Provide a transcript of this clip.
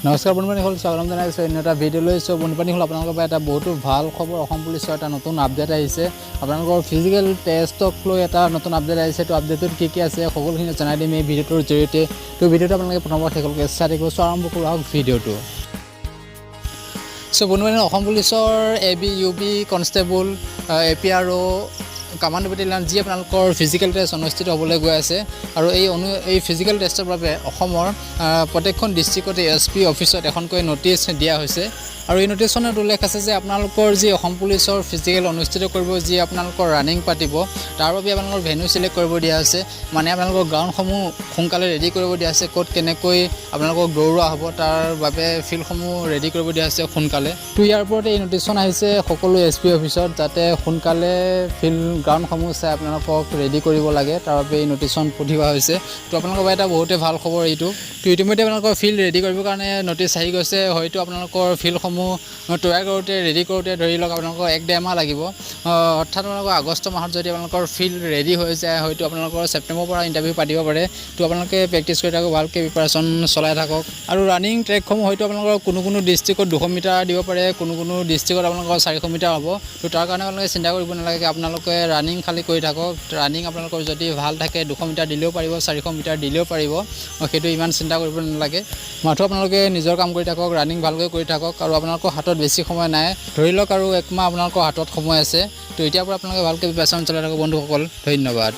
নমস্কাৰ বন্ধুবান্ধী হল স্বাগতম জনাইছোঁ অন্য এটা ভিডিঅ' লৈছোঁ বন্ধুবান্ধী হল আপোনালোকৰ পৰা এটা বহুতো ভাল খবৰ অসম পুলিচৰ এটা নতুন আপডেট আহিছে আপোনালোকৰ ফিজিকেল টেষ্টক লৈ এটা নতুন আপডেট আহিছে তো আপডেটত কি আছে সকলোখিনি জনাই দিম এই ভিডিঅ'টোৰ জৰিয়তে তো ভিডিঅ'টো আপোনালোকে প্ৰথমতে সকলোকে চাই থাকিব আৰম্ভ কৰোঁ আহক ভিডিঅ'টো সো বন্ধুবান্ধী অসম পুলিচৰ AB UB constable APRO command battalion যি আপোনালোকৰ ফিজিকেল টেষ্ট অনুষ্ঠিত হ'বলৈ গৈ আছে আৰু এই ফিজিকেল টেষ্টৰ বাবে অসমৰ প্ৰত্যেকখন ডিষ্ট্ৰিক্টতে SP অফিচত এখনকৈ নটিচ দিয়া হৈছে আৰু এই নটিচখনত উল্লেখ আছে যে আপোনালোকৰ যি অসম পুলিচৰ ফিজিকেল অনুষ্ঠিত কৰিব যি আপোনালোকৰ ৰানিং পাতিব তাৰ বাবে আপোনালোকৰ ভেন্যু সিলেক্ট কৰিব দিয়া আছে মানে আপোনালোকৰ গ্ৰাউণ্ডসমূহ সোনকালে ৰেডি কৰিব দিয়া আছে ক'ত কেনেকৈ আপোনালোকক দৌৰোৱা হ'ব তাৰ বাবে ফিল্ডসমূহ ৰেডি কৰিব দিয়া আছে সোনকালে তো ইয়াৰ ওপৰতে এই নটিচখন আহিছে সকলো SP অফিচত যাতে সোনকালে গ্ৰাউণ্ডসমূহ চাই আপোনালোকক ৰেডি কৰিব লাগে তাৰ বাবে এই নটিচখন পঠিওৱা হৈছে তো আপোনালোকৰ বাবে এটা বহুতে ভাল খবৰ এইটো তো ইতিমধ্যে আপোনালোকৰ ফিল্ড ৰেডি কৰিবৰ কাৰণে নটিচ আহি গৈছে হয়তো আপোনালোকৰ ফিল্ডসমূহ তৈয়াৰ কৰোঁতে ৰেডি কৰোঁতে ধৰি লওক আপোনালোকৰ 1-1.5 মাহ লাগিব অৰ্থাৎ আপোনালোকৰ আগষ্ট মাহত যদি আপোনালোকৰ ফিল্ড ৰেডি হৈ যায় হয়তো আপোনালোকৰ ছেপ্টেম্বৰৰ পৰা ইণ্টাৰভিউ পাতিব পাৰে তো আপোনালোকে প্ৰেক্টিছ কৰি থাকক ভালকৈ প্ৰিপাৰেশ্যন চলাই থাকক আৰু ৰানিং ট্ৰেকসমূহ হয়তো আপোনালোকৰ কোনো ডিষ্ট্ৰিক্টত 200 মিটাৰ দিব পাৰে কোনো ডিষ্ট্ৰিক্টত আপোনালোকৰ 400 মিটাৰ হ'ব তো তাৰ কাৰণে আপোনালোকে চিন্তা কৰিব নালাগে আপোনালোকে ৰানিং খালি কৰি থাকক ৰানিং আপোনালোকৰ যদি ভাল থাকে 200 মিটাৰ দিলেও পাৰিব 400 মিটাৰ দিলেও পাৰিব সেইটো ইমান চিন্তা কৰিব নালাগে মাত্ৰ আপোনালোকে নিজৰ কাম কৰি থাকক ৰানিং ভালকৈ কৰি থাকক আৰু আপোনালোকৰ হাতত বেছি সময় নাই ধৰি লওক আৰু 1 মাহ আপোনালোকৰ হাতত সময় আছে তো এতিয়াৰ পৰা আপোনালোকে ভালকৈ প্ৰিপাৰেশ্যন চলাই থাকক বন্ধুসকল ধন্যবাদ